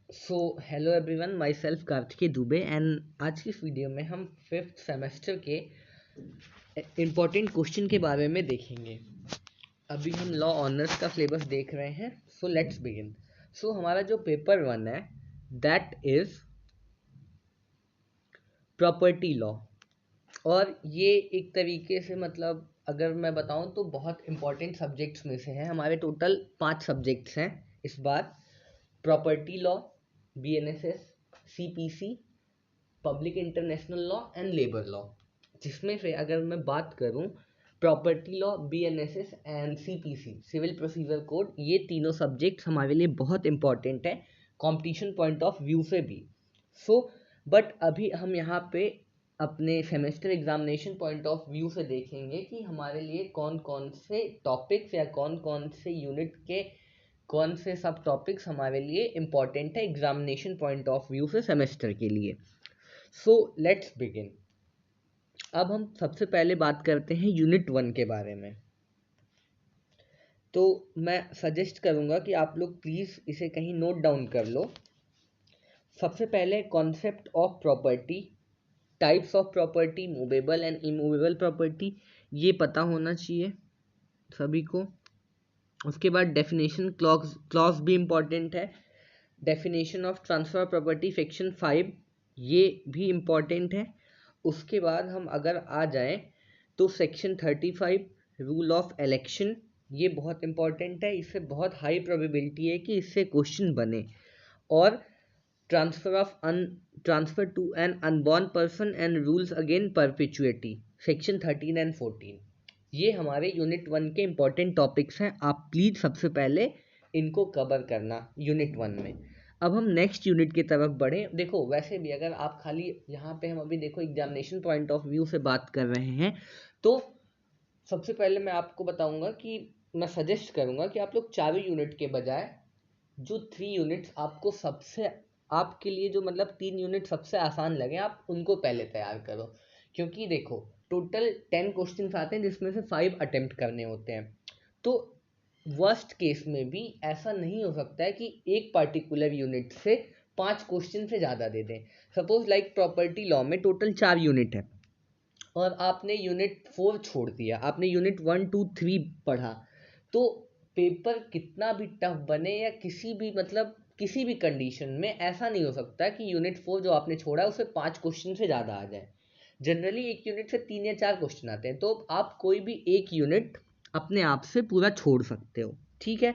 So hello everyone, my self Kartikeya Dubey and आज की इस वीडियो में हम फिफ्थ सेमेस्टर के इम्पोर्टेंट क्वेश्चन के बारे में देखेंगे। अभी हम लॉ ऑनर्स का सिलेबस देख रहे हैं। So let's begin. सो हमारा जो पेपर 1 है दैट इज प्रॉपर्टी लॉ, और ये एक तरीके से मतलब अगर मैं बताऊं तो बहुत इंपॉर्टेंट सब्जेक्ट्स में से है। हमारे टोटल 5 सब्जेक्ट्स हैं इस बार: property law, BNSS, CPC, public international law and labour law. जिसमें से अगर मैं बात करूं, property law, BNSS and CPC, civil procedure code, ये तीनों सब्जेक्ट्स हमारे लिए बहुत इंपॉर्टेंट है कंपटीशन पॉइंट ऑफ व्यू से भी। सो बट अभी हम यहाँ पे अपने semester examination point of view से देखेंगे कि हमारे लिए कौन कौन से टॉपिक्स या कौन कौन से यूनिट के कौन से सब टॉपिक्स हमारे लिए इम्पॉर्टेंट है एग्जामिनेशन पॉइंट ऑफ व्यू से सेमेस्टर के लिए। So let's begin. अब हम सबसे पहले बात करते हैं यूनिट 1 के बारे में। तो मैं सजेस्ट करूंगा कि आप लोग प्लीज़ इसे कहीं नोट डाउन कर लो। सबसे पहले concept of property, types of property, movable and immovable property, ये पता होना चाहिए सभी को। उसके बाद डेफिनेशन क्लॉज क्लॉज भी इम्पॉर्टेंट है। Definition of transfer property section 5, ये भी इम्पॉर्टेंट है। उसके बाद हम अगर आ जाएं तो सेक्शन 35, रूल ऑफ इलेक्शन, ये बहुत इम्पॉर्टेंट है। इससे बहुत हाई प्रोबेबिलिटी है कि इससे क्वेश्चन बने। और transfer to an unborn person and rules against perpetuity, section 13 and 14, ये हमारे यूनिट 1 के इम्पॉर्टेंट टॉपिक्स हैं। आप प्लीज़ सबसे पहले इनको कवर करना यूनिट 1 में। अब हम नेक्स्ट यूनिट की तरफ बढ़ें। देखो वैसे भी अगर आप खाली यहाँ पे हम अभी देखो एग्जामिनेशन पॉइंट ऑफ व्यू से बात कर रहे हैं, तो सबसे पहले मैं आपको बताऊंगा कि मैं सजेस्ट करूंगा कि आप लोग 4 यूनिट के बजाय जो 3 यूनिट्स आपको सबसे आपके लिए जो मतलब 3 यूनिट सबसे आसान लगे आप उनको पहले तैयार करो। क्योंकि देखो टोटल 10 क्वेश्चन आते हैं जिसमें से 5 अटेम्प्ट करने होते हैं। तो वर्स्ट केस में भी ऐसा नहीं हो सकता है कि एक पर्टिकुलर यूनिट से 5 क्वेश्चन से ज़्यादा दे दें। सपोज लाइक प्रॉपर्टी लॉ में टोटल 4 यूनिट है और आपने यूनिट 4 छोड़ दिया, आपने यूनिट 1 2 3 पढ़ा, तो पेपर कितना भी टफ बने या किसी भी मतलब किसी भी कंडीशन में ऐसा नहीं हो सकता कि यूनिट 4 जो आपने छोड़ा है उसे 5 क्वेश्चन से ज़्यादा आ जाए। जनरली एक यूनिट से 3 या 4 क्वेश्चन आते हैं, तो आप कोई भी एक यूनिट अपने आप से पूरा छोड़ सकते हो, ठीक है।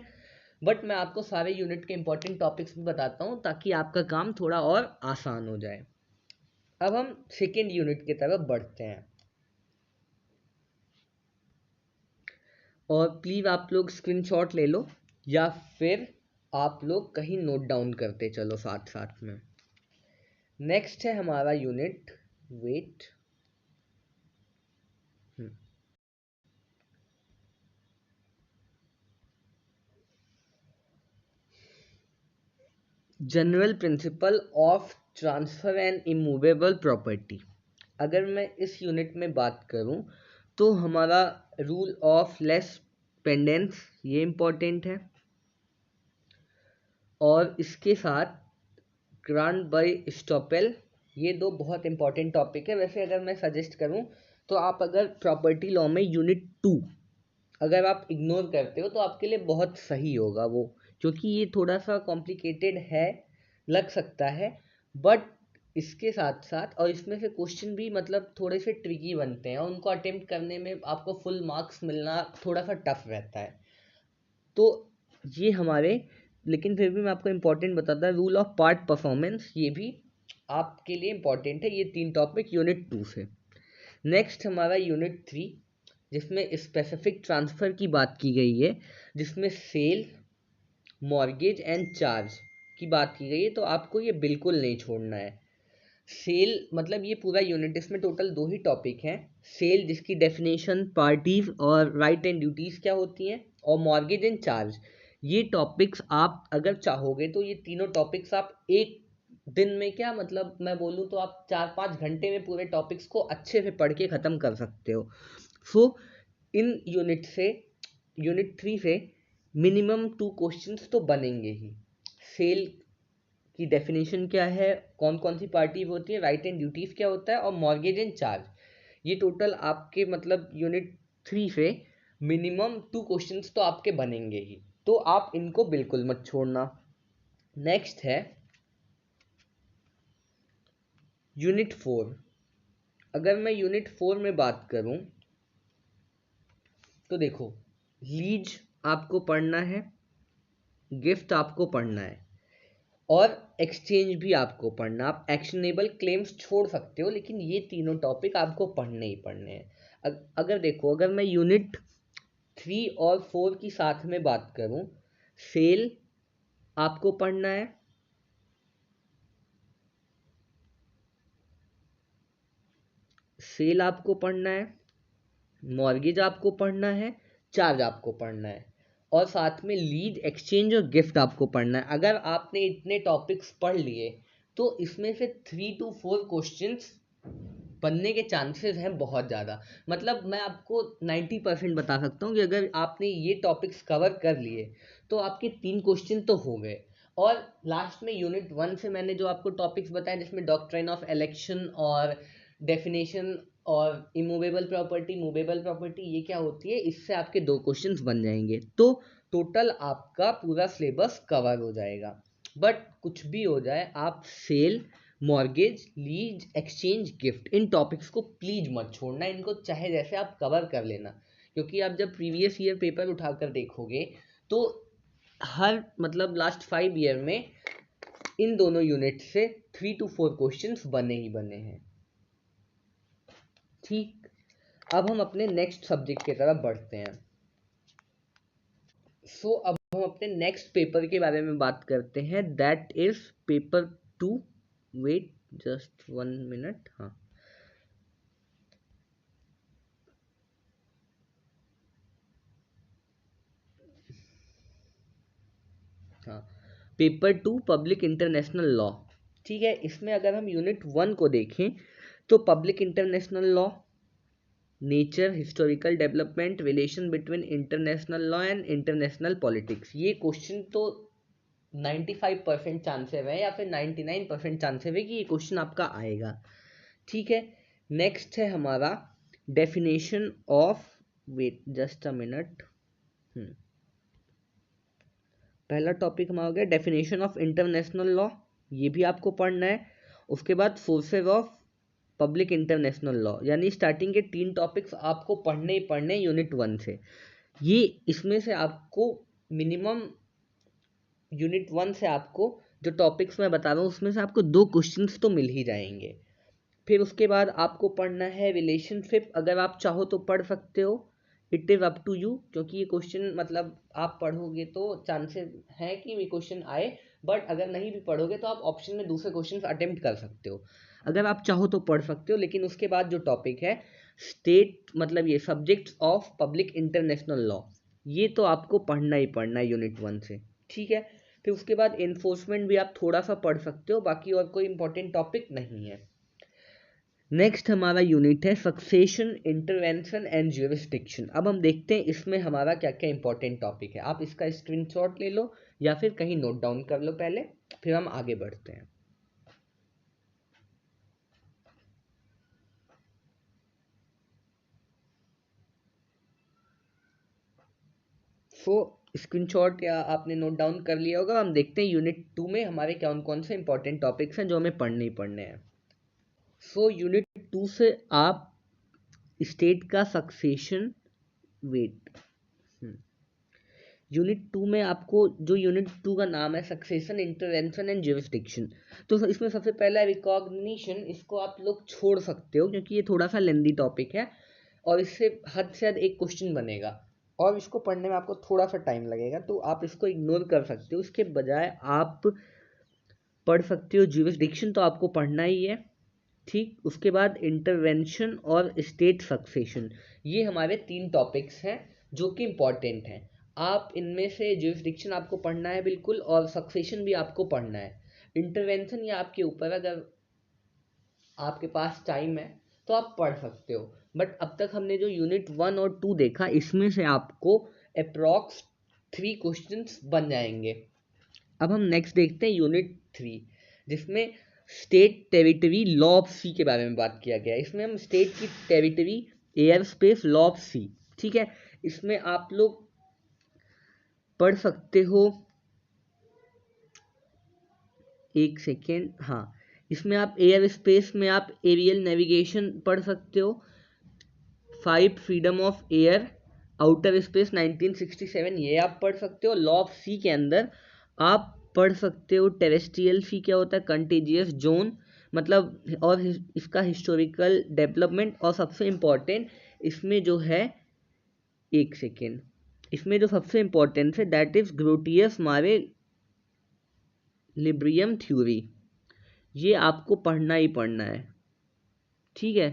बट मैं आपको सारे यूनिट के इंपॉर्टेंट टॉपिक्स भी बताता हूँ ताकि आपका काम थोड़ा और आसान हो जाए। अब हम सेकेंड यूनिट की तरफ बढ़ते हैं, और प्लीज़ आप लोग स्क्रीनशॉट ले लो या फिर आप लोग कहीं नोट डाउन करते चलो साथ साथ में। नेक्स्ट है हमारा unit, wait, general principle of transfer and immovable property. अगर मैं इस यूनिट में बात करूं तो हमारा रूल ऑफ लेस पेंडेंस, ये इम्पोर्टेंट है। और इसके साथ ग्रांट बाय स्टॉपेल, ये दो बहुत इंपॉर्टेंट टॉपिक है। वैसे अगर मैं सजेस्ट करूं तो आप अगर प्रॉपर्टी लॉ में यूनिट 2 अगर आप इग्नोर करते हो तो आपके लिए बहुत सही होगा वो, क्योंकि ये थोड़ा सा कॉम्प्लिकेटेड है, लग सकता है। बट इसके साथ साथ और इसमें से क्वेश्चन भी मतलब थोड़े से ट्रिकी बनते हैं और उनको अटेम्प्ट करने में आपको फुल मार्क्स मिलना थोड़ा सा टफ रहता है। तो ये हमारे, लेकिन फिर भी मैं आपको इम्पोर्टेंट बताता हूँ, रूल ऑफ पार्ट परफॉर्मेंस, ये भी आपके लिए इम्पोर्टेंट है। ये 3 टॉपिक यूनिट 2 से। नेक्स्ट हमारा यूनिट 3, जिसमें स्पेसिफिक ट्रांसफ़र की बात की गई है, जिसमें सेल, मॉर्गेज एंड चार्ज की बात की गई है। तो आपको ये बिल्कुल नहीं छोड़ना है। सेल मतलब ये पूरा यूनिट, इसमें टोटल 2 ही टॉपिक हैं। सेल जिसकी डेफिनेशन, पार्टीज और राइट एंड ड्यूटीज़ क्या होती हैं, और मॉर्गेज एंड चार्ज, ये टॉपिक्स आप अगर चाहोगे तो ये तीनों टॉपिक्स आप एक दिन में, क्या मतलब मैं बोलूँ तो आप 4-5 घंटे में पूरे टॉपिक्स को अच्छे से पढ़ के ख़त्म कर सकते हो। सो इन यूनिट 3 से मिनिमम 2 क्वेश्चंस तो बनेंगे ही। सेल की डेफिनेशन क्या है, कौन कौन सी पार्टी होती है, राइट एंड ड्यूटीज क्या होता है, और मॉर्गेज एंड चार्ज। ये टोटल आपके मतलब यूनिट 3 से मिनिमम 2 क्वेश्चंस तो आपके बनेंगे ही, तो आप इनको बिल्कुल मत छोड़ना। नेक्स्ट है यूनिट 4। अगर मैं यूनिट 4 में बात करूं तो देखो, लीज आपको पढ़ना है, गिफ्ट आपको पढ़ना है, और एक्सचेंज भी आपको पढ़ना। आप एक्शनेबल क्लेम्स छोड़ सकते हो, लेकिन ये तीनों टॉपिक आपको पढ़ने ही पढ़ने हैं। अगर देखो, अगर मैं यूनिट 3 और 4 की साथ में बात करूं, सेल आपको पढ़ना है, सेल आपको पढ़ना है, मॉर्गेज आपको पढ़ना है, चार्ज आपको पढ़ना है, और साथ में लीज, एक्सचेंज और गिफ्ट आपको पढ़ना है। अगर आपने इतने टॉपिक्स पढ़ लिए तो इसमें से 3 to 4 क्वेश्चंस बनने के चांसेस हैं बहुत ज़्यादा। मतलब मैं आपको 90% बता सकता हूँ कि अगर आपने ये टॉपिक्स कवर कर लिए तो आपके 3 क्वेश्चन तो हो गए। और लास्ट में यूनिट 1 से मैंने जो आपको टॉपिक्स बताए, जिसमें डॉक्ट्राइन ऑफ इलेक्शन और डेफिनेशन और इमूवेबल प्रॉपर्टी, मूवेबल प्रॉपर्टी, ये क्या होती है, इससे आपके 2 क्वेश्चंस बन जाएंगे। तो टोटल आपका पूरा सिलेबस कवर हो जाएगा। बट कुछ भी हो जाए, आप sale, mortgage, lease, exchange, gift, इन टॉपिक्स को प्लीज मत छोड़ना। इनको चाहे जैसे आप कवर कर लेना, क्योंकि आप जब प्रीवियस ईयर पेपर उठाकर देखोगे तो हर मतलब लास्ट 5 ईयर में इन दोनों यूनिट से 3 to 4 क्वेश्चंस बने ही बने हैं। ठीक, अब हम अपने नेक्स्ट सब्जेक्ट की तरफ बढ़ते हैं। अब हम अपने नेक्स्ट पेपर के बारे में बात करते हैं, that is paper 2। Wait just 1 minute. हाँ, पेपर 2 पब्लिक इंटरनेशनल लॉ। ठीक है, इसमें अगर हम यूनिट 1 को देखें तो public international law, nature, historical development, relation between international law and international politics. ये क्वेश्चन तो 95% चांसेस है, या फिर 99% चांसेस है कि ये क्वेश्चन आपका आएगा। ठीक है, नेक्स्ट है हमारा definition of, wait just a minute, पहला टॉपिक हमारा हो गया डेफिनेशन ऑफ इंटरनेशनल लॉ, ये भी आपको पढ़ना है। उसके बाद forces of public international law, यानी स्टार्टिंग के 3 टॉपिक्स आपको पढ़ने ही पढ़ने यूनिट 1 से। ये इसमें से आपको मिनिमम यूनिट 1 से आपको जो टॉपिक्स मैं बता रहा हूँ उसमें से आपको 2 क्वेश्चंस तो मिल ही जाएंगे। फिर उसके बाद आपको पढ़ना है रिलेशनशिप। अगर आप चाहो तो पढ़ सकते हो, it is up to you, क्योंकि ये क्वेश्चन मतलब आप पढ़ोगे तो चांसेस है कि ये क्वेश्चन आए, बट अगर नहीं भी पढ़ोगे तो आप ऑप्शन में दूसरे क्वेश्चन अटेम्प्ट कर सकते हो। अगर आप चाहो तो पढ़ सकते हो। लेकिन उसके बाद जो टॉपिक है स्टेट, मतलब ये subjects of public international law, ये तो आपको पढ़ना ही पढ़ना है यूनिट 1 से। ठीक है, फिर उसके बाद इन्फोर्समेंट भी आप थोड़ा सा पढ़ सकते हो, बाकी और कोई इंपॉर्टेंट टॉपिक नहीं है। नेक्स्ट हमारा यूनिट है सक्सेशन, इंटरवेंशन एंड ज्यूरिसडिक्शन। अब हम देखते हैं इसमें हमारा क्या क्या इंपॉर्टेंट टॉपिक है। आप इसका स्क्रीनशॉट ले लो या फिर कहीं नोट डाउन कर लो पहले, फिर हम आगे बढ़ते हैं। स्क्रीनशॉट या आपने नोट डाउन कर लिया होगा। हम देखते हैं यूनिट 2 में हमारे कौन कौन से इंपॉर्टेंट टॉपिक्स हैं जो हमें पढ़ने ही पढ़ने हैं। यूनिट 2 से आप स्टेट का सक्सेशन, वेट, यूनिट 2 में आपको जो यूनिट 2 का नाम है सक्सेशन, इंटरवेंशन एंड ज्यूरिसडिक्शन, तो इसमें सबसे पहला रिकॉग्निशन, इसको आप लोग छोड़ सकते हो क्योंकि ये थोड़ा सा लेंदी टॉपिक है और इससे हद से हद एक क्वेश्चन बनेगा और इसको पढ़ने में आपको थोड़ा सा टाइम लगेगा, तो आप इसको इग्नोर कर सकते हो। इसके बजाय आप पढ़ सकते हो ज्यूरिसडिक्शन, तो आपको पढ़ना ही है। ठीक, उसके बाद इंटरवेंशन और स्टेट सक्सेशन, ये हमारे 3 टॉपिक्स हैं जो कि इम्पॉर्टेंट हैं। आप इनमें से ज्यूरिसडिक्शन आपको पढ़ना है बिल्कुल, और सक्सेशन भी आपको पढ़ना है। इंटरवेंशन या आपके ऊपर, अगर आपके पास टाइम है तो आप पढ़ सकते हो। बट अब तक हमने जो यूनिट 1 और 2 देखा, इसमें से आपको अप्रॉक्स 3 क्वेश्चंस बन जाएंगे। अब हम नेक्स्ट देखते हैं यूनिट 3, जिसमें स्टेट टेरिटरी लॉ ऑफ सी के बारे में बात किया गया है। इसमें हम स्टेट की territory, air space, law of sea, ठीक है, इसमें आप लोग पढ़ सकते हो, एक सेकेंड, हाँ, इसमें आप एयर स्पेस में आप एरियल नेविगेशन पढ़ सकते हो, 5 freedom of air, outer space 1967, ये आप पढ़ सकते हो। लॉ ऑफ सी के अंदर आप पढ़ सकते हो टेरेस्ट्रियल सी क्या होता है, कंटेजियस जोन मतलब, और इसका हिस्टोरिकल डेवलपमेंट, और सबसे इम्पोर्टेंट इसमें जो है, एक सेकेंड, इसमें जो सबसे इम्पोर्टेंट है दैट इज ग्रोटियस मारे लिब्रियम थ्योरी, ये आपको पढ़ना ही पढ़ना है, ठीक है।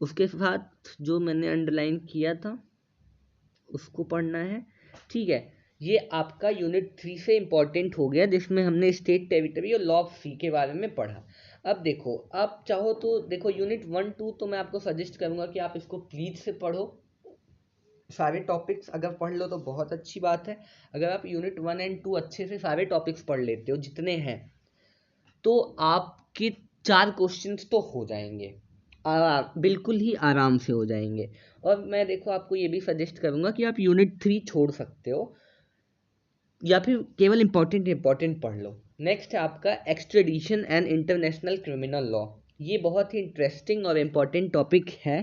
उसके साथ जो मैंने अंडरलाइन किया था उसको पढ़ना है, ठीक है। ये आपका यूनिट 3 से इम्पॉर्टेंट हो गया, जिसमें हमने स्टेट टेरिटरी और लॉ ऑफ सी के बारे में पढ़ा। अब देखो, आप चाहो तो देखो यूनिट 1 2 तो मैं आपको सजेस्ट करूंगा कि आप इसको प्लीज से पढ़ो, सारे टॉपिक्स अगर पढ़ लो तो बहुत अच्छी बात है। अगर आप यूनिट 1 एंड 2 अच्छे से सारे टॉपिक्स पढ़ लेते हो जितने हैं, तो आपके 4 क्वेश्चंस तो हो जाएंगे, बिल्कुल ही आराम से हो जाएंगे। और मैं देखो आपको ये भी सजेस्ट करूंगा कि आप यूनिट 3 छोड़ सकते हो, या फिर केवल इंपॉर्टेंट पढ़ लो। नेक्स्ट है आपका extradition and international criminal law. ये बहुत ही इंटरेस्टिंग और इम्पॉर्टेंट टॉपिक है।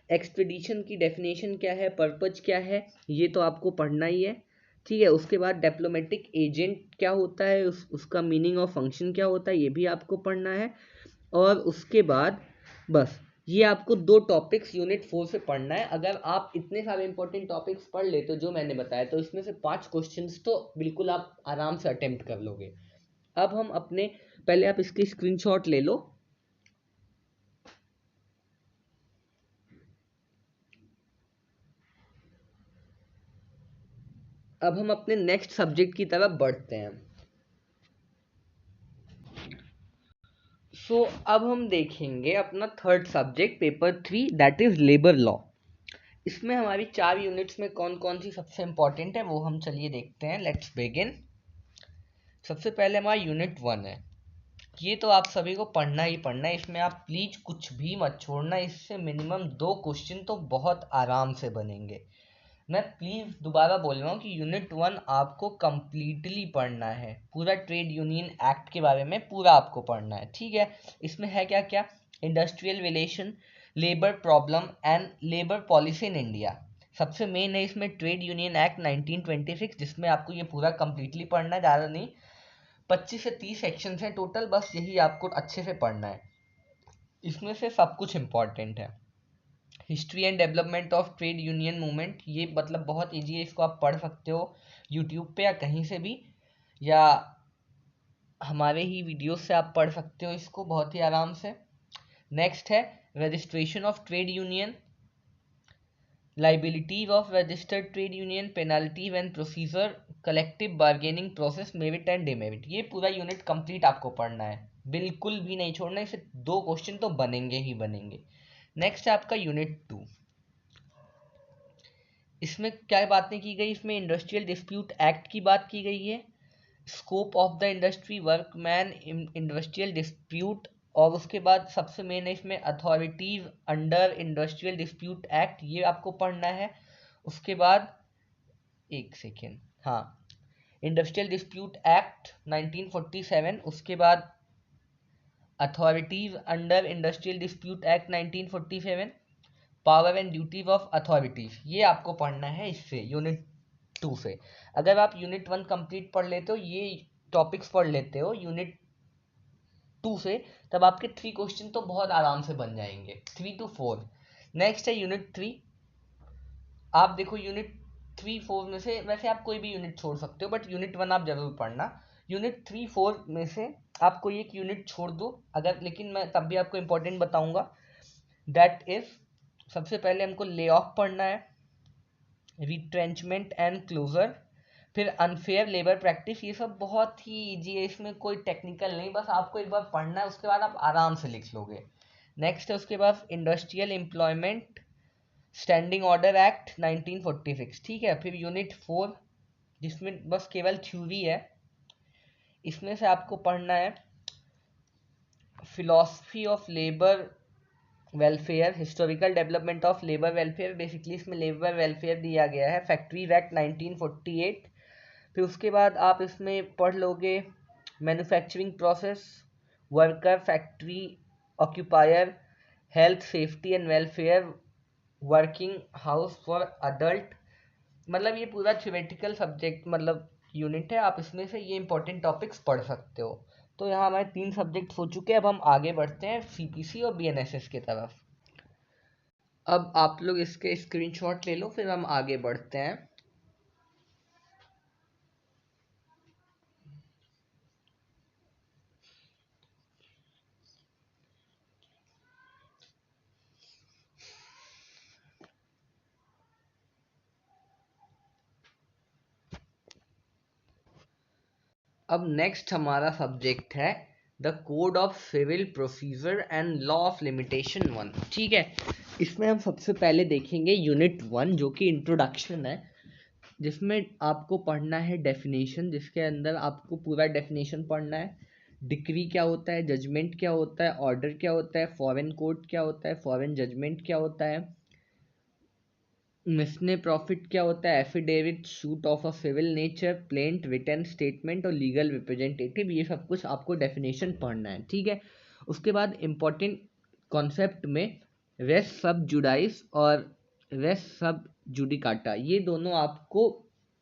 एक्सट्रेडिशन की डेफिनेशन क्या है, पर्पज क्या है, ये तो आपको पढ़ना ही है, ठीक है। उसके बाद डिप्लोमेटिक एजेंट क्या होता है, उसका मीनिंग और फंक्शन क्या होता है, ये भी आपको पढ़ना है। और उसके बाद बस ये आपको 2 टॉपिक्स यूनिट 4 से पढ़ना है। अगर आप इतने सारे इंपॉर्टेंट टॉपिक्स पढ़ लेते हो जो मैंने बताया, तो इसमें से 5 क्वेश्चंस तो बिल्कुल आप आराम से अटेम्प्ट कर लोगे। अब हम अपने, पहले आप इसकी स्क्रीनशॉट ले लो। अब हम अपने नेक्स्ट सब्जेक्ट की तरफ बढ़ते हैं। अब हम देखेंगे अपना third subject paper 3, that is labour law. इसमें हमारी 4 यूनिट्स में कौन कौन सी सबसे इंपॉर्टेंट है वो हम चलिए देखते हैं। Let's begin. सबसे पहले हमारा यूनिट 1 है, ये तो आप सभी को पढ़ना ही पढ़ना है, इसमें आप प्लीज कुछ भी मत छोड़ना, इससे मिनिमम 2 क्वेश्चन तो बहुत आराम से बनेंगे। मैं प्लीज दोबारा बोल रहा हूँ कि यूनिट 1 आपको कंप्लीटली पढ़ना है, पूरा ट्रेड यूनियन एक्ट के बारे में पूरा आपको पढ़ना है, ठीक है। इसमें है क्या क्या, industrial relation, labour problem and labour policy in India. सबसे मेन है इसमें ट्रेड यूनियन एक्ट 1926, जिसमें आपको ये पूरा कंप्लीटली पढ़ना है, ज़्यादा नहीं, 25 से 30 सेक्शंस हैं टोटल, बस यही आपको अच्छे से पढ़ना है। इसमें से सब कुछ इम्पॉर्टेंट है। History and development of trade union movement, ये मतलब बहुत ईजी है, इसको आप पढ़ सकते हो यूट्यूब पे या कहीं से भी, या हमारे ही वीडियोस से आप पढ़ सकते हो इसको बहुत ही आराम से। नेक्स्ट है registration of trade union, liabilities of registered trade union, penalties and procedure, collective bargaining process, merit and demerit. ये पूरा यूनिट कंप्लीट आपको पढ़ना है, बिल्कुल भी नहीं छोड़ना, इसे 2 क्वेश्चन तो बनेंगे ही बनेंगे। नेक्स्ट है आपका यूनिट 2। इसमें क्या बातें की गई, इसमें इंडस्ट्रियल डिस्प्यूट एक्ट की बात की गई है, scope of the industry, workman industrial dispute, और उसके बाद सबसे मेन है इसमें authorities under industrial dispute act, ये आपको पढ़ना है। उसके बाद एक सेकेंड, हाँ, इंडस्ट्रियल डिस्प्यूट एक्ट 1947, उसके बाद authorities under industrial dispute act 1947, power and duties of authorities, ये आपको पढ़ना है इससे यूनिट 2 से। अगर आप यूनिट 1 कंप्लीट पढ़ लेते हो, ये टॉपिक्स पढ़ लेते हो यूनिट 2 से, तब आपके 3 क्वेश्चन तो बहुत आराम से बन जाएंगे, 3 to 4। नेक्स्ट है यूनिट 3। आप देखो यूनिट 3 4 में से वैसे आप कोई भी यूनिट छोड़ सकते हो, बट यूनिट 1 आप जरूर पढ़ना। यूनिट 3 4 में से आप कोई एक यूनिट छोड़ दो अगर, लेकिन मैं तब भी आपको इंपॉर्टेंट बताऊंगा। दैट इज, सबसे पहले हमको ले ऑफ पढ़ना है, रिट्रेंचमेंट एंड क्लोजर, फिर अनफेयर लेबर प्रैक्टिस, ये सब बहुत ही ईजी है, इसमें कोई टेक्निकल नहीं, बस आपको एक बार पढ़ना है, उसके बाद आप आराम से लिख लोगे। नेक्स्ट है उसके बाद industrial employment standing order act 1946, ठीक है। फिर यूनिट 4, जिसमें बस केवल थ्योरी है, इसमें से आपको पढ़ना है philosophy of labour welfare, historical development of labour welfare. Basically इसमें लेबर वेलफेयर दिया गया है, फैक्ट्रीज एक्ट 1948। फिर उसके बाद आप इसमें पढ़ लोगे manufacturing process, worker, factory occupier, health safety and welfare, working house for adult. मतलब ये पूरा थ्योरेटिकल सब्जेक्ट मतलब यूनिट है, आप इसमें से ये इंपॉर्टेंट टॉपिक्स पढ़ सकते हो। तो यहाँ हमारे 3 सब्जेक्ट हो चुके हैं, अब हम आगे बढ़ते हैं सीपीसी और बीएनएसएस की तरफ। अब आप लोग इसके स्क्रीनशॉट ले लो, फिर हम आगे बढ़ते हैं। अब नेक्स्ट हमारा सब्जेक्ट है the code of civil procedure and law of limitation 1। ठीक है, इसमें हम सबसे पहले देखेंगे यूनिट 1 जो कि इंट्रोडक्शन है, जिसमें आपको पढ़ना है डेफिनेशन, जिसके अंदर आपको पूरा डेफिनेशन पढ़ना है। डिक्री क्या होता है, जजमेंट क्या होता है, ऑर्डर क्या होता है, फॉरेन कोर्ट क्या होता है, फॉरेन जजमेंट क्या होता है, मिसने प्रॉफिट क्या होता है, affidavit suit of a civil nature, plaint, return statement और लीगल रिप्रेजेंटेटिव। ये सब कुछ आपको डेफिनेशन पढ़ना है। ठीक है, उसके बाद इंपॉर्टेंट कॉन्सेप्ट में रेस सब जुडाइस और रेस सब जुडिकाटा, ये दोनों आपको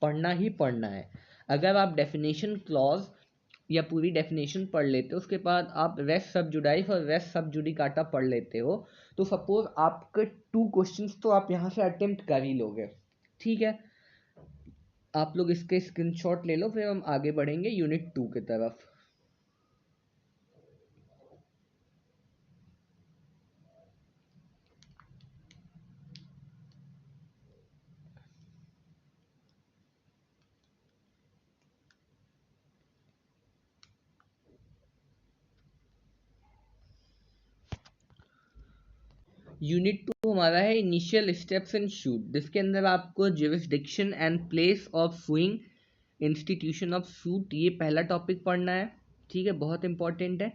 पढ़ना ही पढ़ना है। अगर आप डेफिनेशन क्लॉज या पूरी डेफिनेशन पढ़ लेते हो, उसके बाद आप रेस सब जुडाइस और रेस सब जुडिकाटा पढ़ लेते हो, तो सपोज आपके 2 क्वेश्चंस तो आप यहाँ से अटेम्प्ट कर ही लोगे। ठीक है, आप लोग इसके स्क्रीनशॉट ले लो, फिर हम आगे बढ़ेंगे यूनिट 2 की तरफ। यूनिट 2 हमारा है इनिशियल स्टेप्स इन सूट, जिसके अंदर आपको jurisdiction and place of sewing, institution of suit, ये पहला टॉपिक पढ़ना है। ठीक है, बहुत इंपॉर्टेंट है।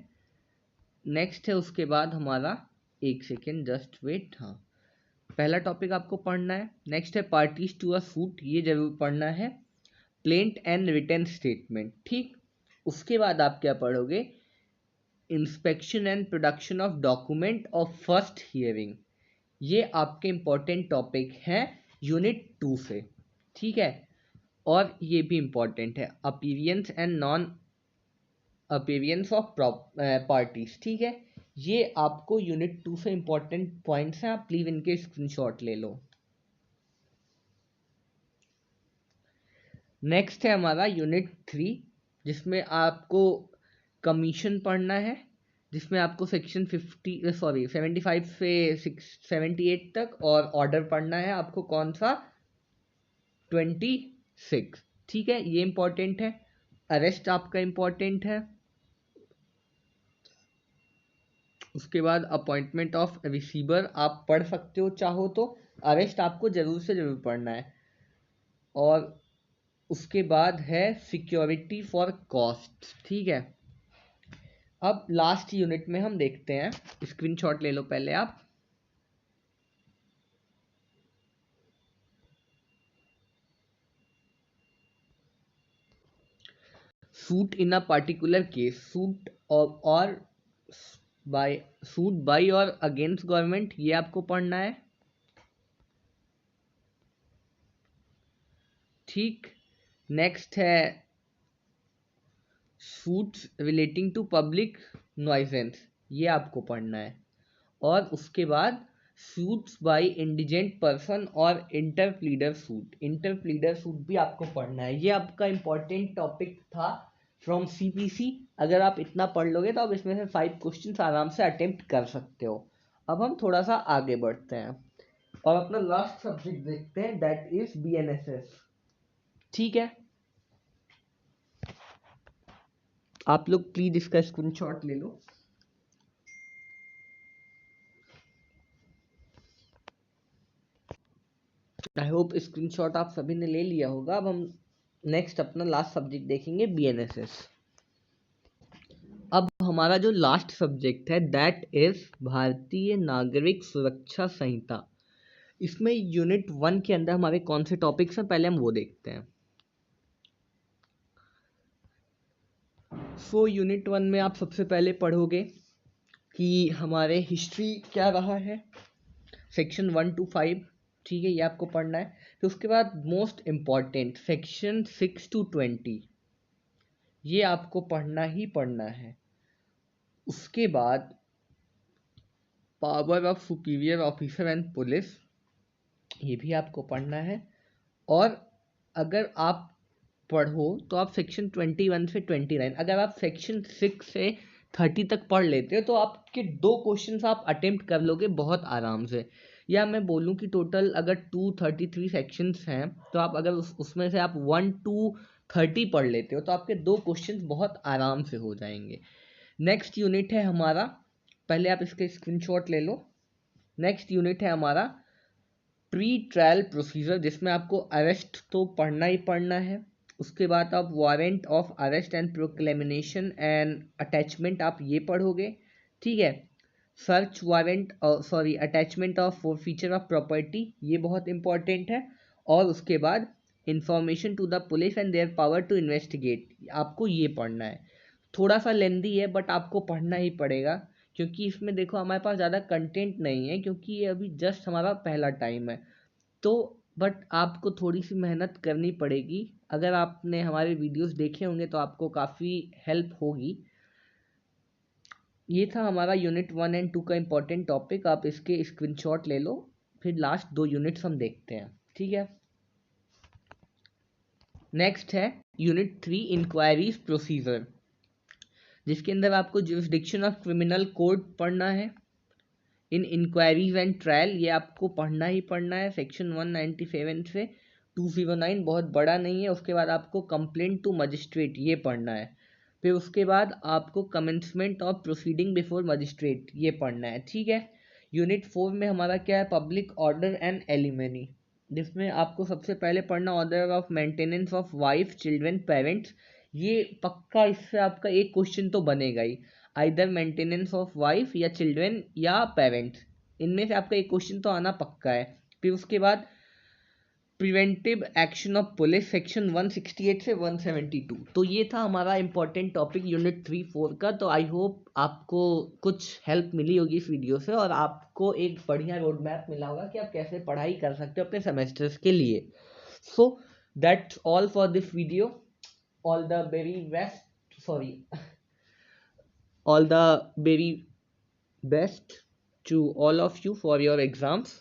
नेक्स्ट है उसके बाद हमारा, एक सेकेंड जस्ट वेट, हाँ, पहला टॉपिक आपको पढ़ना है। नेक्स्ट है पार्टीज टू अ सूट, ये जरूर पढ़ना है। Plaint and return statement. ठीक, उसके बाद आप क्या पढ़ोगे, inspection and production of document of first hearing, ये आपके इंपॉर्टेंट टॉपिक हैं यूनिट 2 से। ठीक है, और ये भी इंपॉर्टेंट है appearance and non appearance of parties. ठीक है, ये आपको यूनिट 2 से इंपॉर्टेंट पॉइंट्स हैं, आप प्लीज इनके स्क्रीनशॉट ले लो। नेक्स्ट है हमारा यूनिट 3, जिसमें आपको कमीशन पढ़ना है, जिसमें आपको सेक्शन 75 से 78 तक, और ऑर्डर पढ़ना है आपको कौन सा, 26। ठीक है, ये इंपॉर्टेंट है। अरेस्ट आपका इंपॉर्टेंट है। उसके बाद अपॉइंटमेंट ऑफ रिसीवर आप पढ़ सकते हो चाहो तो, अरेस्ट आपको जरूर से जरूर पढ़ना है। और उसके बाद है सिक्योरिटी फॉर कॉस्ट। ठीक है, अब लास्ट यूनिट में हम देखते हैं, स्क्रीनशॉट ले लो पहले आप। Suit in a particular case, suit और बाय, सूट बाय और अगेंस्ट गवर्नमेंट, ये आपको पढ़ना है। ठीक, नेक्स्ट है suits relating to public nuisance, ये आपको पढ़ना है। और उसके बाद सूट्स बाय इंडिजेंट पर्सन और इंटरप्लीडर सूट, इंटरप्लीडर सूट भी आपको पढ़ना है। ये आपका इंपॉर्टेंट टॉपिक था फ्रॉम सीपीसी। अगर आप इतना पढ़ लोगे तो आप इसमें से 5 क्वेश्चंस आराम से अटेम्प्ट कर सकते हो। अब हम थोड़ा सा आगे बढ़ते हैं और अपना लास्ट सब्जेक्ट देखते हैं, दैट इज बीएनएसएस। ठीक है, आप लोग प्लीज इसका स्क्रीनशॉट ले लो। आई होप स्क्रीनशॉट आप सभी ने ले लिया होगा। अब हम नेक्स्ट अपना लास्ट सब्जेक्ट देखेंगे बीएनएसएस। अब हमारा जो लास्ट सब्जेक्ट है दैट इज भारतीय नागरिक सुरक्षा संहिता। इसमें यूनिट 1 के अंदर हमारे कौन से टॉपिक्स हैं, पहले हम वो देखते हैं। सो यूनिट 1 में आप सबसे पहले पढ़ोगे कि हमारे हिस्ट्री क्या रहा है, सेक्शन 1 to 5, ठीक है, ये आपको पढ़ना है। तो उसके बाद मोस्ट इम्पॉर्टेंट सेक्शन 6 to 20, ये आपको पढ़ना ही पढ़ना है। उसके बाद power of superior officer and police, ये भी आपको पढ़ना है। और अगर आप पढ़ो तो आप सेक्शन 21 से 29, अगर आप सेक्शन 6 से 30 तक पढ़ लेते हो तो आपके 2 क्वेश्चंस आप अटेम्प्ट कर लोगे बहुत आराम से। या मैं बोलूँ कि टोटल अगर 233 सेक्शंस हैं तो आप अगर उसमें से आप 1 to 30 पढ़ लेते हो तो आपके 2 क्वेश्चंस बहुत आराम से हो जाएंगे। नेक्स्ट यूनिट है हमारा, पहले आप इसके स्क्रीनशॉट ले लो। नेक्स्ट यूनिट है हमारा प्री ट्रायल प्रोसीजर, जिसमें आपको अरेस्ट तो पढ़ना ही पढ़ना है। उसके बाद आप warrant of arrest and proclamation and attachment आप ये पढ़ोगे, ठीक है। Search warrant, sorry, attachment of feature of property, ये बहुत इंपॉर्टेंट है। और उसके बाद information to the police and their power to investigate, आपको ये पढ़ना है। थोड़ा सा लेंदी है बट आपको पढ़ना ही पड़ेगा, क्योंकि इसमें देखो हमारे पास ज़्यादा कंटेंट नहीं है, क्योंकि ये अभी जस्ट हमारा पहला टाइम है। तो बट आपको थोड़ी सी मेहनत करनी पड़ेगी। अगर आपने हमारे वीडियोस देखे होंगे तो आपको काफ़ी हेल्प होगी। ये था हमारा यूनिट 1 एंड 2 का इम्पोर्टेंट टॉपिक, आप इसके स्क्रीनशॉट ले लो। फिर लास्ट 2 यूनिट्स हम देखते हैं, ठीक है। नेक्स्ट है यूनिट 3 इंक्वायरीज प्रोसीजर, जिसके अंदर आपको जुरिस्डिक्शन ऑफ क्रिमिनल कोड पढ़ना है। इन इंक्वायरीज एंड ट्रायल, ये आपको पढ़ना ही पढ़ना है, सेक्शन 197 से 209, बहुत बड़ा नहीं है। उसके बाद आपको कंप्लेंट टू मजिस्ट्रेट, ये पढ़ना है। फिर उसके बाद आपको commencement of proceeding before magistrate, ये पढ़ना है, ठीक है। यूनिट 4 में हमारा क्या है, पब्लिक ऑर्डर एंड एलिमनी, जिसमें आपको सबसे पहले पढ़ना order of maintenance of wife children parents. ये पक्का इससे आपका एक क्वेश्चन तो बनेगा ही, आइदर मेंटेनेंस ऑफ वाइफ या चिल्ड्रन या पेरेंट्स, इनमें से आपका एक क्वेश्चन तो आना पक्का है। फिर उसके बाद preventive action of police, section 168 से 172। तो ये था हमारा इंपॉर्टेंट टॉपिक यूनिट 3-4 का। तो आई होप आपको कुछ हेल्प मिली होगी इस वीडियो से, और आपको एक बढ़िया रोड मैप मिला होगा कि आप कैसे पढ़ाई कर सकते हो अपने सेमेस्टर्स के लिए। So that's all for this video. All the very best, sorry, all the very best to all of you for your exams.